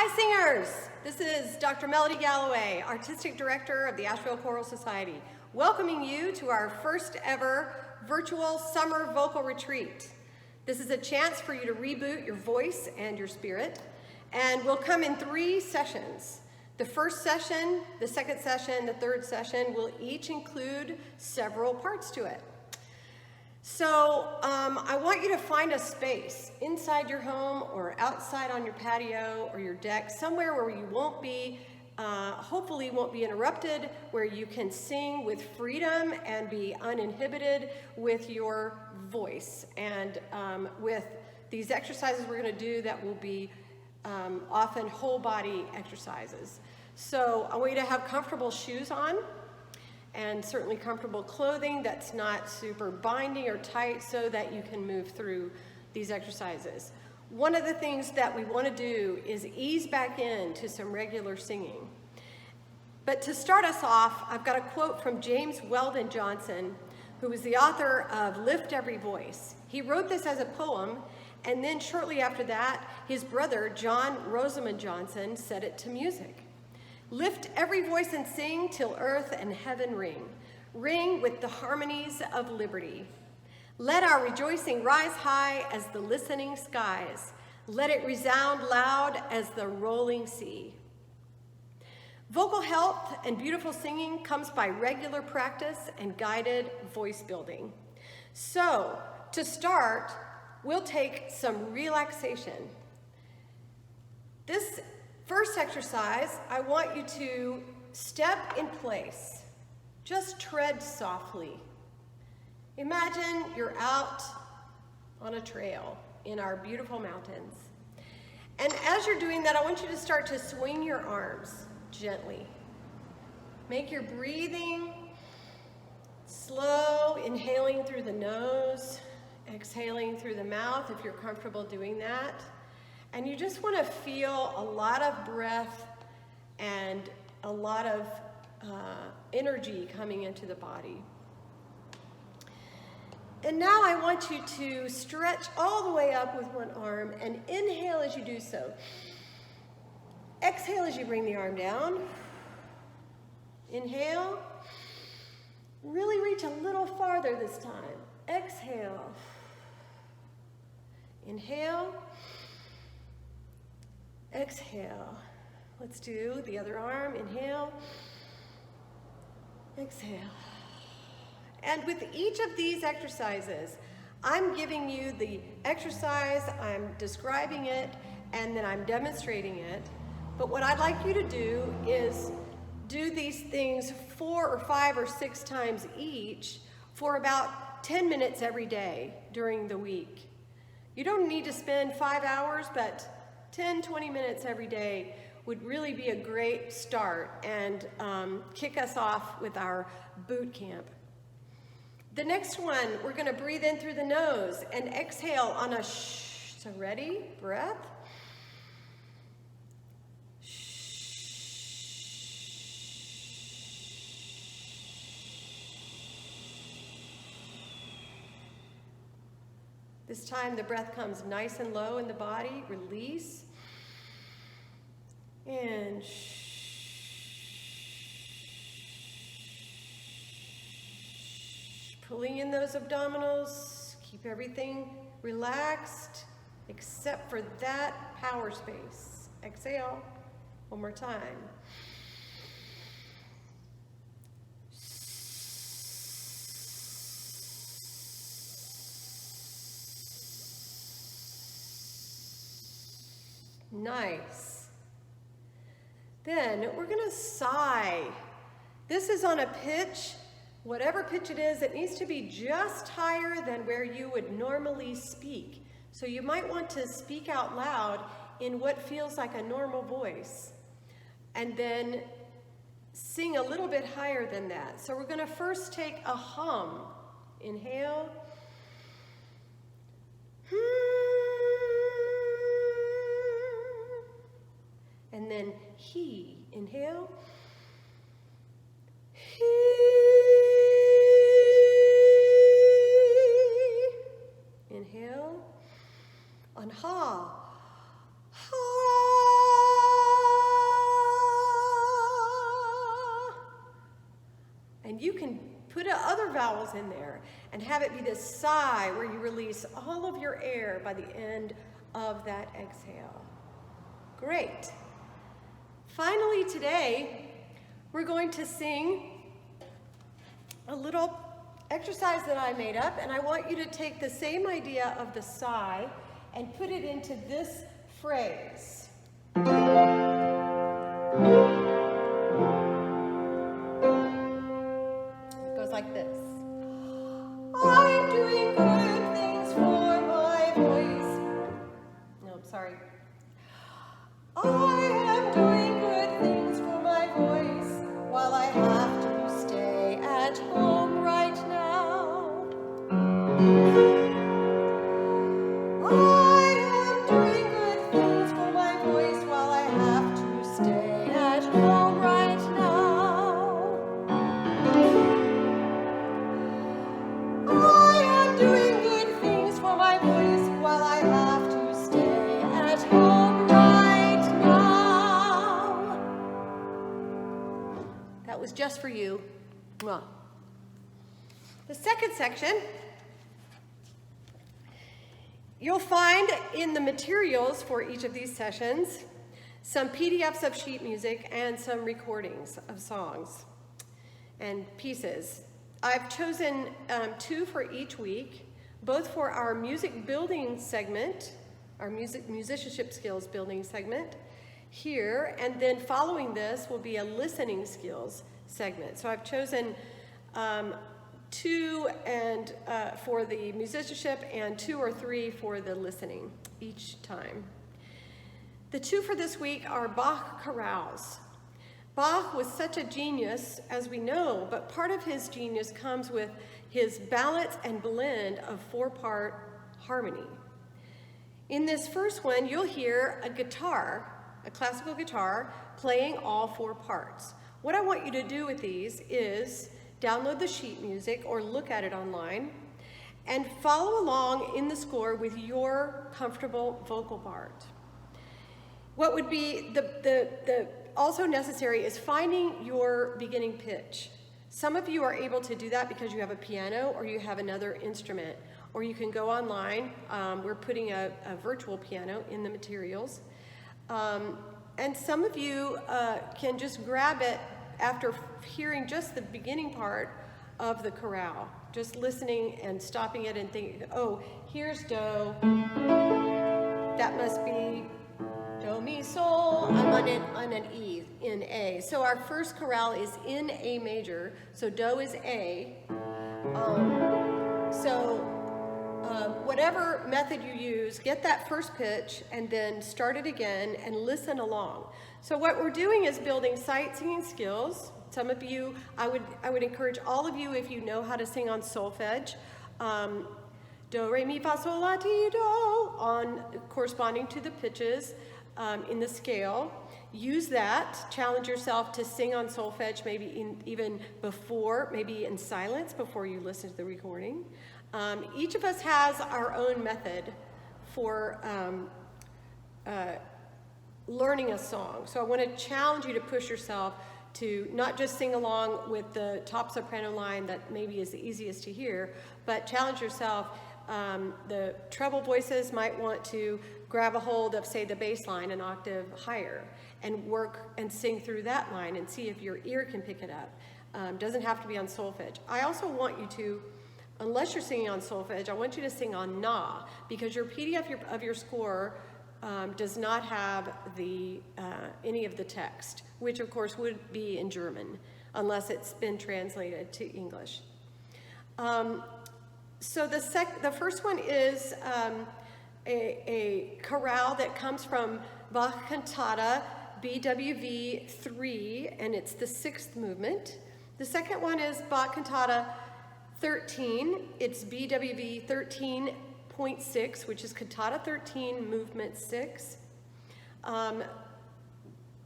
Hi singers! This is Dr. Melody Galloway, Artistic Director of the Asheville Choral Society, welcoming you to our first ever virtual summer vocal retreat. This is a chance for you to reboot your voice and your spirit, and we'll come in 3 sessions. The first session, the second session, the third session will each include several parts to it. So I want you to find a space inside your home or outside on your patio or your deck, somewhere where you won't be, hopefully won't be interrupted, where you can sing with freedom and be uninhibited with your voice. And with these exercises we're going to do that will be often whole body exercises. So I want you to have comfortable shoes on, and certainly comfortable clothing that's not super binding or tight so that you can move through these exercises. One of the things that we want to do is ease back into some regular singing. But to start us off, I've got a quote from James Weldon Johnson, who was the author of Lift Every Voice. He wrote this as a poem, and then shortly after that, his brother, John Rosamond Johnson, set it to music. Lift every voice and sing till earth and heaven ring. Ring with the harmonies of liberty. Let our rejoicing rise high as the listening skies. Let it resound loud as the rolling sea. Vocal health and beautiful singing comes by regular practice and guided voice building. So, to start, we'll take some relaxation. This first exercise, I want you to step in place. Just tread softly. Imagine you're out on a trail in our beautiful mountains. And as you're doing that, I want you to start to swing your arms gently. Make your breathing slow, inhaling through the nose, exhaling through the mouth if you're comfortable doing that. And you just want to feel a lot of breath and a lot of energy coming into the body. And now I want you to stretch all the way up with one arm and inhale as you do so. Exhale as you bring the arm down. Inhale. Really reach a little farther this time. Exhale. Inhale. Exhale. Let's do the other arm. Inhale. Exhale. And with each of these exercises, I'm giving you the exercise, I'm describing it, and then I'm demonstrating it. But what I'd like you to do is do these things 4 or 5 or 6 times each for about 10 minutes every day during the week. You don't need to spend 5 hours, but 10, 20 minutes every day would really be a great start and kick us off with our boot camp. The next one, we're going to breathe in through the nose and exhale on a shh. So ready? Breath. This time the breath comes nice and low in the body. Release. And pulling in those abdominals. Keep everything relaxed except for that power space. Exhale. One more time. Nice. Then we're going to sigh. This is on a pitch, whatever pitch it is, it needs to be just higher than where you would normally speak. So you might want to speak out loud in what feels like a normal voice, and then sing a little bit higher than that. So we're going to first take a hum. Inhale. And then he. Inhale. He. Inhale. On ha. Ha. put other vowels in there and have it be this sigh where you release all of your air by the end of that exhale. Great. Finally today, we're going to sing a little exercise that I made up, and I want you to take the same idea of the sigh and put it into this phrase. It goes like this. I'm doing good things for my voice. No, I'm sorry. I am doing good things for my voice while I have to stay at home right now. I am doing good things for my voice while I have to stay at home right now. I am doing good things for my voice while I have to stay at home right now. That was just for you. Mwah. The second section, you'll find in the materials for each of these sessions some PDFs of sheet music and some recordings of songs and pieces. I've chosen 2 for each week, both for our music building segment, our musicianship skills building segment here, and then following this will be a listening skills segment. So I've chosen 2 and for the musicianship and 2 or 3 for the listening each time. The 2 for this week are Bach chorales. Bach was such a genius, as we know, but part of his genius comes with his balance and blend of 4-part harmony. In this first one, you'll hear a guitar, a classical guitar, playing all 4 parts. What I want you to do with these is download the sheet music or look at it online and follow along in the score with your comfortable vocal part. What would be the also necessary is finding your beginning pitch. Some of you are able to do that because you have a piano or you have another instrument, or you can go online. We're putting a virtual piano in the materials. And some of you can just grab it after hearing just the beginning part of the chorale, just listening and stopping it and thinking, oh, here's Do. That must be Do, Mi, Sol. I'm on an E in A. So our first chorale is in A major, so Do is A. Whatever method you use, get that first pitch and then start it again and listen along. So what we're doing is building sight singing skills. Some of you, I would encourage all of you, if you know how to sing on solfege, Do, Re, Mi, Fa, Sol, La, Ti, Do, on corresponding to the pitches in the scale. Use that. Challenge yourself to sing on solfege, maybe even before, maybe in silence before you listen to the recording. Each of us has our own method for learning a song. So I want to challenge you to push yourself to not just sing along with the top soprano line that maybe is the easiest to hear, but challenge yourself. The treble voices might want to grab a hold of, say, the bass line an octave higher and work and sing through that line and see if your ear can pick it up. Doesn't have to be on solfege. I also want you to, unless you're singing on solfege, I want you to sing on Na, because your PDF of your score does not have any of the text, which of course would be in German, unless it's been translated to English. So the first one is a chorale that comes from Bach Cantata BWV 3, and it's the 6th movement. The second one is Bach Cantata 13. It's BWV 13.6, which is Cantata 13, movement 6.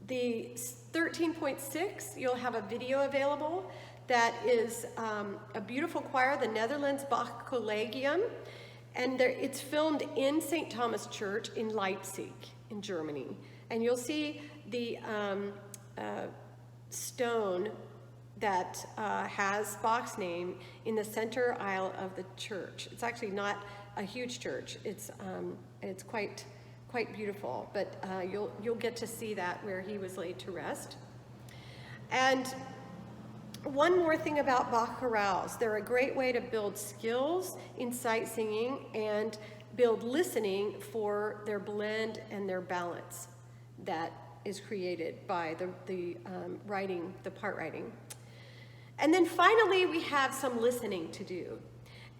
The 13.6, you'll have a video available that is a beautiful choir, the Netherlands Bach Collegium, and it's filmed in St. Thomas Church in Leipzig, in Germany. And you'll see the stone that has Bach's name in the center aisle of the church. It's actually not a huge church. It's quite beautiful, but you'll get to see that where he was laid to rest. And one more thing about Bach chorales: they're a great way to build skills in sight singing and build listening for their blend and their balance that is created by the part writing. And then finally, we have some listening to do.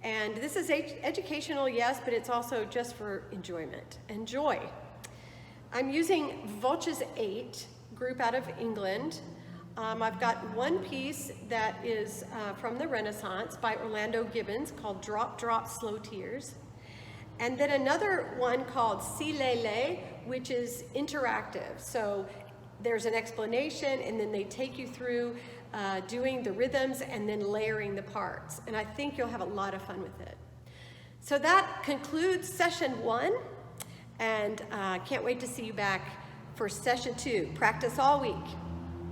And this is educational, yes, but it's also just for enjoyment and joy. I'm using Voces 8, group out of England. I've got one piece that is from the Renaissance by Orlando Gibbons called Drop, Drop, Slow Tears. And then another one called Si Le Le, which is interactive. So there's an explanation, and then they take you through doing the rhythms and then layering the parts. And I think you'll have a lot of fun with it. So that concludes session 1, and can't wait to see you back for session 2. Practice all week.